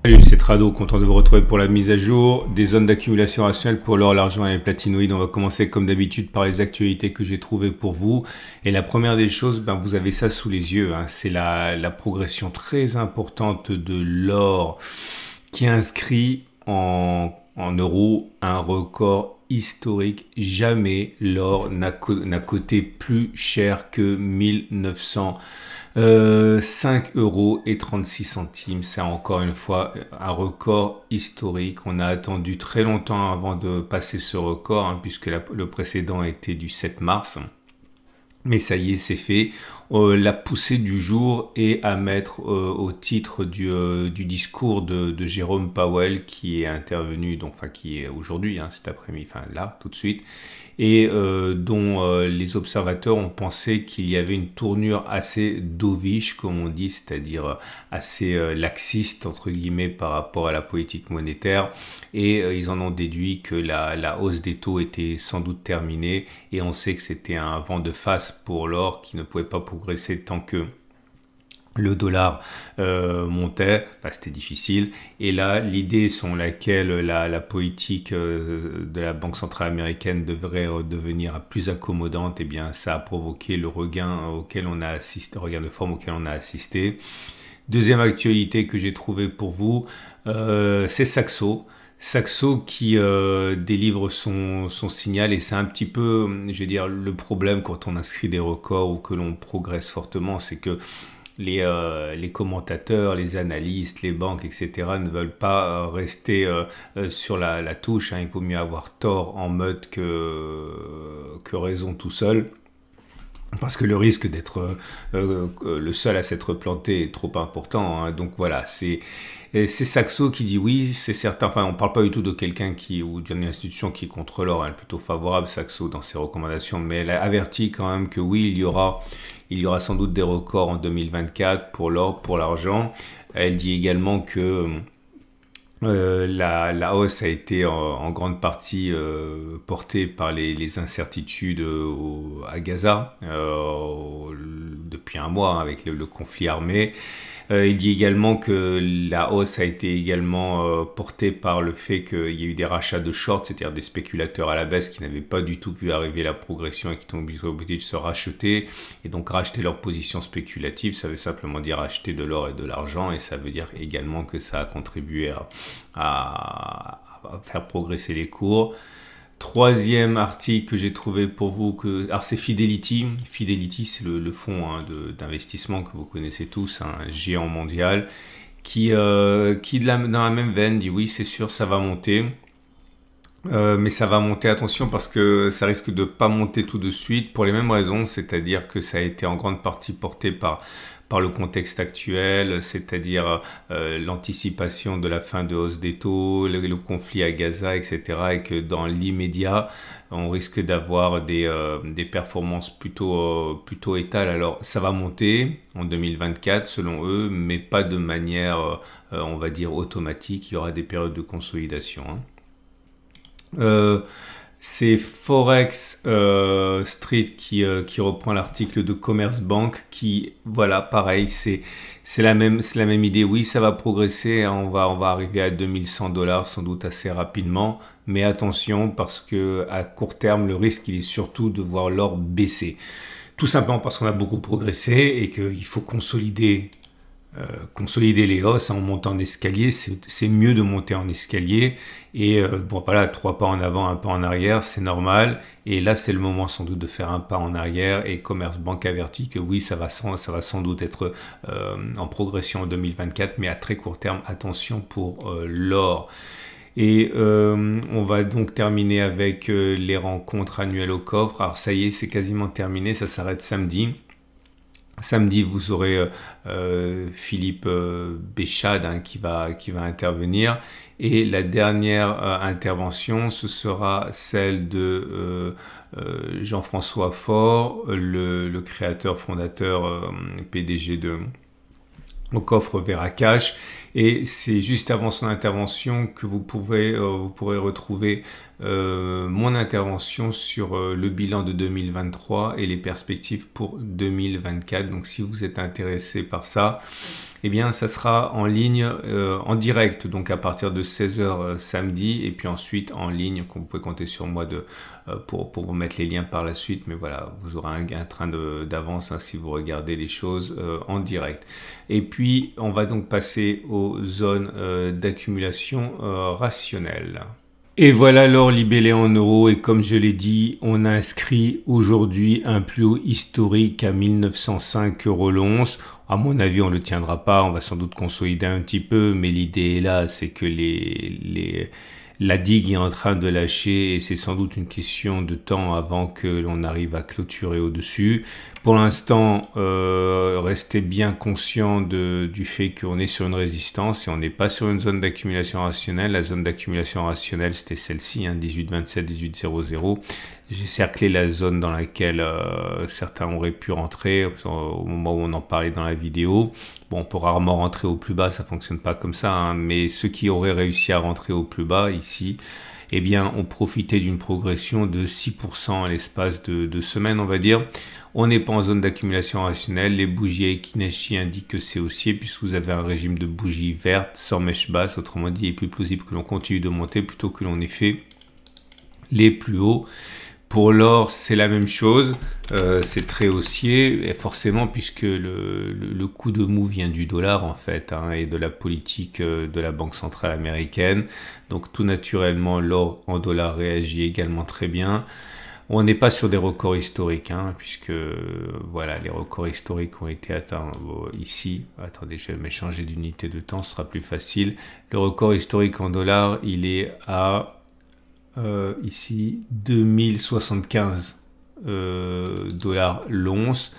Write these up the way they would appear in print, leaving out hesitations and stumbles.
Salut, c'est Trado, content de vous retrouver pour la mise à jour des zones d'accumulation rationnelle pour l'or, l'argent et les platinoïdes. On va commencer comme d'habitude par les actualités que j'ai trouvées pour vous. Et la première des choses, vous avez ça sous les yeux, hein. C'est la progression très importante de l'or qui inscrit en euros un record historique. Jamais l'or n'a coté plus cher que 5,36 €. C'est encore une fois un record historique. On a attendu très longtemps avant de passer ce record, hein, puisque le précédent était du 7 mars. Mais ça y est, c'est fait. La poussée du jour est à mettre au titre du discours de Jérôme Powell qui est intervenu, donc, enfin qui est aujourd'hui, hein, cet après-midi, enfin là, tout de suite, et dont les observateurs ont pensé qu'il y avait une tournure assez dovish, comme on dit, c'est-à-dire assez laxiste, entre guillemets, par rapport à la politique monétaire, et ils en ont déduit que la hausse des taux était sans doute terminée, et on sait que c'était un vent de face pour l'or qui ne pouvait pas progresser tant que le dollar montait, enfin, c'était difficile. Et là, l'idée selon laquelle la politique de la Banque centrale américaine devrait devenir plus accommodante, eh bien, ça a provoqué le regain auquel on a assisté, regain de forme auquel on a assisté. Deuxième actualité que j'ai trouvée pour vous, c'est Saxo. Saxo qui délivre son signal, et c'est un petit peu, je vais dire, le problème quand on inscrit des records ou que l'on progresse fortement, c'est que les commentateurs, les analystes, les banques, etc. ne veulent pas rester sur la touche, hein. Il vaut mieux avoir tort en meute que raison tout seul. Parce que le risque d'être le seul à s'être planté est trop important, hein. Donc voilà, c'est Saxo qui dit oui, c'est certain. Enfin, on ne parle pas du tout de quelqu'un ou d'une institution qui est contre l'or, elle est plutôt favorable, Saxo, dans ses recommandations, mais elle a averti quand même que oui, il y aura sans doute des records en 2024 pour l'or, pour l'argent. Elle dit également que la hausse a été en grande partie portée par les incertitudes à Gaza depuis un mois, hein, avec le conflit armé. Il dit également que la hausse a été également portée par le fait qu'il y a eu des rachats de shorts, c'est-à-dire des spéculateurs à la baisse qui n'avaient pas du tout vu arriver la progression et qui ont obligé de se racheter. Et donc racheter leur position spéculative, ça veut simplement dire acheter de l'or et de l'argent, et ça veut dire également que ça a contribué à faire progresser les cours. Troisième article que j'ai trouvé pour vous, alors c'est Fidelity. Fidelity, c'est le fonds, hein, d'investissement que vous connaissez tous, un géant mondial, qui dans la même veine dit oui, c'est sûr, ça va monter. Mais ça va monter, attention, parce que ça risque de pas monter tout de suite pour les mêmes raisons, c'est-à-dire que ça a été en grande partie porté par le contexte actuel, c'est-à-dire l'anticipation de la fin de hausse des taux, le conflit à Gaza, etc. Et que dans l'immédiat, on risque d'avoir des performances plutôt étales. Alors, ça va monter en 2024, selon eux, mais pas de manière, on va dire, automatique. Il y aura des périodes de consolidation, hein. C'est Forex Street qui reprend l'article de Commerce Bank qui, voilà, pareil, c'est la même idée. Oui, ça va progresser, hein, on va arriver à 2100 $ sans doute assez rapidement, mais attention, parce que à court terme, le risque, il est surtout de voir l'or baisser. Tout simplement parce qu'on a beaucoup progressé et qu'il faut consolider les hausses en montant en escalier. C'est mieux de monter en escalier, et bon voilà, 3 pas en avant, 1 pas en arrière, c'est normal, et là c'est le moment sans doute de faire un pas en arrière, et Commerce Bank avertit que oui, ça va sans doute être en progression en 2024, mais à très court terme, attention pour l'or. Et on va donc terminer avec les rencontres annuelles au coffre. Alors ça y est, c'est quasiment terminé, ça s'arrête samedi. Samedi, vous aurez Philippe Béchade, hein, qui va intervenir. Et la dernière intervention, ce sera celle de Jean-François Faure, le créateur, fondateur, PDG au coffre Veracash. Et c'est juste avant son intervention que vous pourrez retrouver mon intervention sur le bilan de 2023 et les perspectives pour 2024. Donc si vous êtes intéressé par ça, eh bien ça sera en ligne, en direct, donc à partir de 16h samedi, et puis ensuite en ligne, vous pouvez compter sur moi pour vous mettre les liens par la suite, mais voilà, vous aurez un train d'avance si vous regardez les choses en direct. Et puis on va donc passer aux zones d'accumulation rationnelle. Et voilà l'or libellé en euros, et comme je l'ai dit, on a inscrit aujourd'hui un plus haut historique à 1905 € l'once. À mon avis, on ne le tiendra pas, on va sans doute consolider un petit peu, mais l'idée est là, c'est que la digue est en train de lâcher et c'est sans doute une question de temps avant que l'on arrive à clôturer au-dessus. Pour l'instant, restez bien conscient du fait qu'on est sur une résistance et on n'est pas sur une zone d'accumulation rationnelle. La zone d'accumulation rationnelle, c'était celle-ci, 18,27, 18,00. J'ai cerclé la zone dans laquelle certains auraient pu rentrer au moment où on en parlait dans la vidéo. Bon, on peut rarement rentrer au plus bas, ça fonctionne pas comme ça, mais ceux qui auraient réussi à rentrer au plus bas ici, eh bien, ont profité d'une progression de 6% à l'espace de 2 semaines, on va dire. On n'est pas en zone d'accumulation rationnelle. Les bougies Ekinashi indiquent que c'est haussier puisque vous avez un régime de bougies vertes sans mèche basse. Autrement dit, il est plus plausible que l'on continue de monter plutôt que l'on ait fait les plus hauts. Pour l'or, c'est la même chose, c'est très haussier, et forcément puisque le coup de mou vient du dollar en fait, et de la politique de la Banque centrale américaine. Donc tout naturellement, l'or en dollars réagit également très bien. On n'est pas sur des records historiques, puisque voilà, les records historiques ont été atteints ici. Attendez, je vais changer d'unité de temps, ce sera plus facile. Le record historique en dollars, il est à ici 2075 dollars l'once.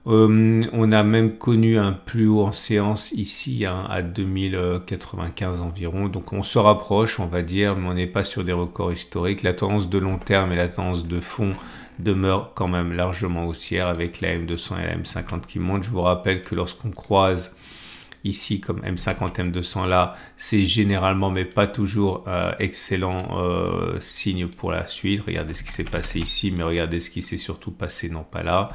On a même connu un plus haut en séance ici à 2095 environ, donc on se rapproche on va dire, mais on n'est pas sur des records historiques. La tendance de long terme et la tendance de fond demeurent quand même largement haussières avec la M200 et la M50 qui montent. Je vous rappelle que lorsqu'on croise ici comme M50, M200 là, c'est généralement mais pas toujours excellent signe pour la suite. Regardez ce qui s'est passé ici, mais regardez ce qui s'est surtout passé, non pas là,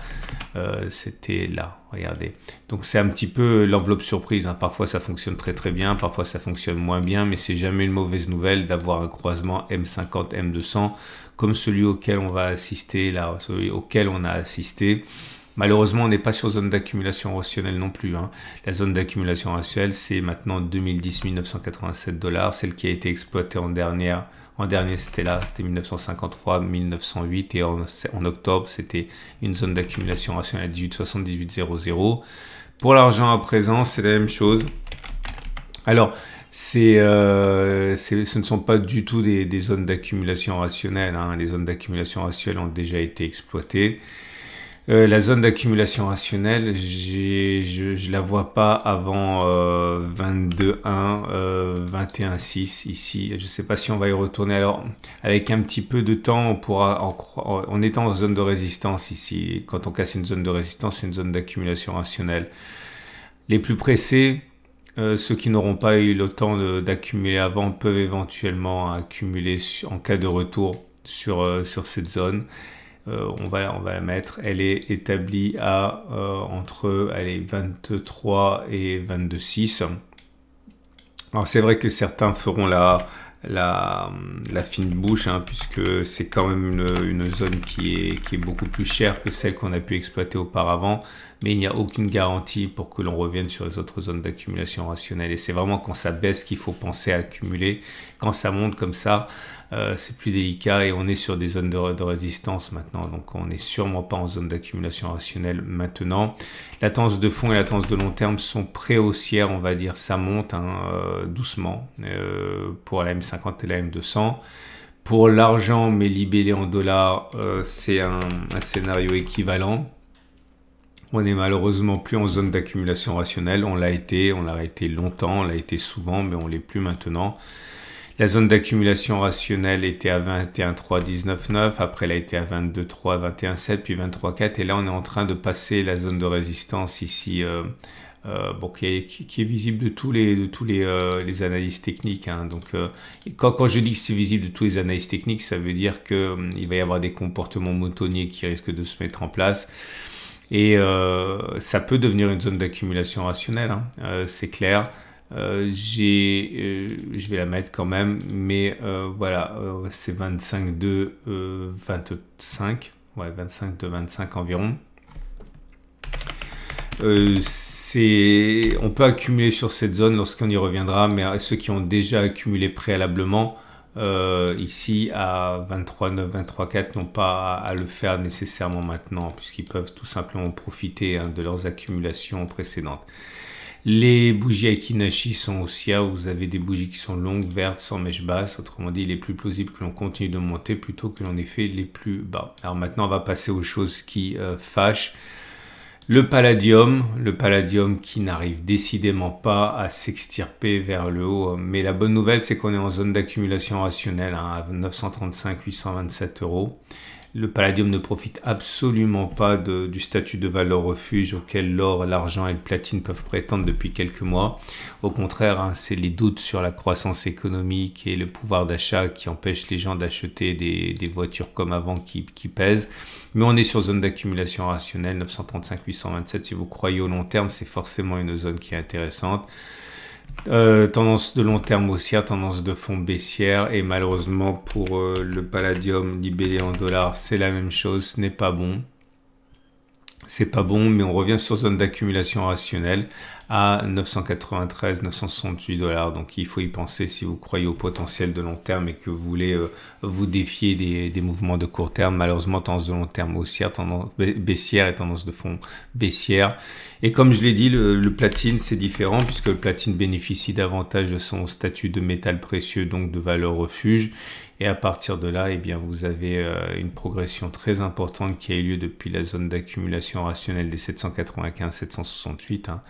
c'était là, regardez. Donc c'est un petit peu l'enveloppe surprise, parfois ça fonctionne très très bien, parfois ça fonctionne moins bien, mais c'est jamais une mauvaise nouvelle d'avoir un croisement M50, M200 comme celui auquel on va assister là, celui auquel on a assisté. Malheureusement, on n'est pas sur zone d'accumulation rationnelle non plus. La zone d'accumulation rationnelle, c'est maintenant 2010 1987 dollars, celle qui a été exploitée en dernier, c'était là, c'était 1953, 1908, et en octobre, c'était une zone d'accumulation rationnelle à 18,60, 18,00. Pour l'argent à présent, c'est la même chose. Alors, ce ne sont pas du tout des zones d'accumulation rationnelle. Les zones d'accumulation rationnelle ont déjà été exploitées. La zone d'accumulation rationnelle, je la vois pas avant 22,1, 21,6 ici. Je sais pas si on va y retourner. Alors, avec un petit peu de temps, on pourra en étant en zone de résistance ici. Quand on casse une zone de résistance, c'est une zone d'accumulation rationnelle. Les plus pressés, ceux qui n'auront pas eu le temps d'accumuler avant, peuvent éventuellement accumuler en cas de retour sur cette zone. On va la mettre, elle est établie à entre 23 et 22,6. Alors c'est vrai que certains feront la fine bouche, puisque c'est quand même une zone qui est beaucoup plus chère que celle qu'on a pu exploiter auparavant, mais il n'y a aucune garantie pour que l'on revienne sur les autres zones d'accumulation rationnelle, et c'est vraiment quand ça baisse qu'il faut penser à accumuler. Quand ça monte comme ça, c'est plus délicat, et on est sur des zones de résistance maintenant, donc on n'est sûrement pas en zone d'accumulation rationnelle maintenant. La tendance de fond et la tendance de long terme sont pré-haussières, on va dire, ça monte doucement pour la M50 et la M200. Pour l'argent, mais libellé en dollars, c'est un scénario équivalent. On n'est malheureusement plus en zone d'accumulation rationnelle, on l'a été longtemps, on l'a été souvent, mais on l'est plus maintenant. La zone d'accumulation rationnelle était à 21,3, 19,9, après elle a été à 22,3, 21,7, puis 23,4, et là on est en train de passer la zone de résistance ici bon, qui est visible de tous les analystes techniques. Hein. Donc, quand je dis que c'est visible de tous les analystes techniques, ça veut dire que il va y avoir des comportements moutonniers qui risquent de se mettre en place. Et ça peut devenir une zone d'accumulation rationnelle, hein. C'est clair. Je vais la mettre quand même, mais voilà, c'est 25,2, 25, ouais, 25,2, 25 environ. On peut accumuler sur cette zone lorsqu'on y reviendra, mais ceux qui ont déjà accumulé préalablement, ici à 23,9, 23,4 n'ont pas à le faire nécessairement maintenant, puisqu'ils peuvent tout simplement profiter, hein, de leurs accumulations précédentes. Les bougies Akinashi sont haussières. Vous avez des bougies qui sont longues, vertes, sans mèche basse. Autrement dit, il est plus plausible que l'on continue de monter plutôt que l'on ait fait les plus bas. Alors maintenant, on va passer aux choses qui fâchent. Le palladium qui n'arrive décidément pas à s'extirper vers le haut. Mais la bonne nouvelle, c'est qu'on est en zone d'accumulation rationnelle, hein, à 935 827 €. Le palladium ne profite absolument pas du statut de valeur refuge auquel l'or, l'argent et le platine peuvent prétendre depuis quelques mois. Au contraire, hein, c'est les doutes sur la croissance économique et le pouvoir d'achat qui empêchent les gens d'acheter des voitures comme avant qui pèsent. Mais on est sur zone d'accumulation rationnelle, 935 827. Si vous croyez au long terme, c'est forcément une zone qui est intéressante. Tendance de long terme haussière, tendance de fond baissière, et malheureusement pour le palladium libellé en dollars, c'est la même chose, ce n'est pas bon. C'est pas bon, mais on revient sur zone d'accumulation rationnelle à 993, 968 $. Donc il faut y penser si vous croyez au potentiel de long terme et que vous voulez vous défier des mouvements de court terme. Malheureusement, tendance de long terme haussière, tendance baissière et tendance de fond baissière. Et comme je l'ai dit, le platine, c'est différent puisque le platine bénéficie davantage de son statut de métal précieux, donc de valeur refuge. Et à partir de là, eh bien, vous avez une progression très importante qui a eu lieu depuis la zone d'accumulation rationnelle des 795-768. Hein.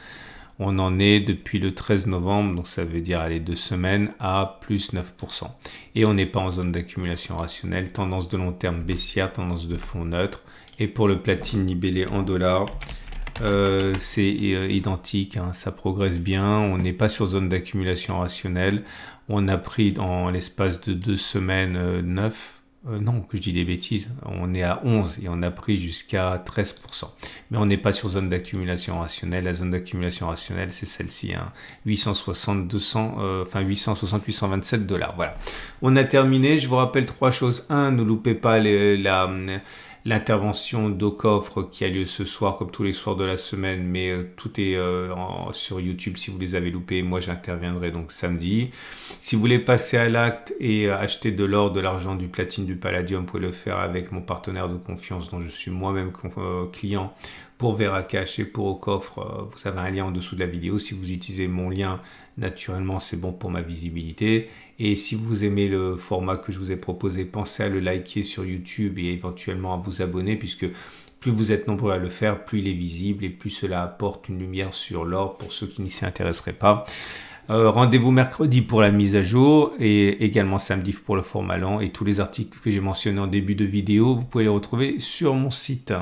On en est depuis le 13 novembre, donc ça veut dire les 2 semaines, à plus 9%. Et on n'est pas en zone d'accumulation rationnelle, tendance de long terme baissière, tendance de fond neutre. Et pour le platine libellé en dollars, c'est identique, hein, ça progresse bien, on n'est pas sur zone d'accumulation rationnelle, on a pris dans l'espace de 2 semaines 9, non, que je dis des bêtises, on est à 11 et on a pris jusqu'à 13%. Mais on n'est pas sur zone d'accumulation rationnelle. La zone d'accumulation rationnelle, c'est celle-ci, hein, 860, 827 $. Voilà. On a terminé. Je vous rappelle 3 choses. 1, ne loupez pas l'intervention d'Au-Coffre qui a lieu ce soir comme tous les soirs de la semaine, mais tout est sur YouTube si vous les avez loupés. Moi j'interviendrai donc samedi. Si vous voulez passer à l'acte et acheter de l'or, de l'argent, du platine, du palladium, vous pouvez le faire avec mon partenaire de confiance dont je suis moi-même client pour Veracash et pour Au-Coffre. Vous avez un lien en dessous de la vidéo. Si vous utilisez mon lien, naturellement c'est bon pour ma visibilité. Et si vous aimez le format que je vous ai proposé, pensez à le liker sur YouTube et éventuellement à vous abonner, puisque plus vous êtes nombreux à le faire, plus il est visible et plus cela apporte une lumière sur l'or pour ceux qui n'y s'y intéresseraient pas. Rendez-vous mercredi pour la mise à jour et également samedi pour le format lent, et tous les articles que j'ai mentionnés en début de vidéo, vous pouvez les retrouver sur mon site.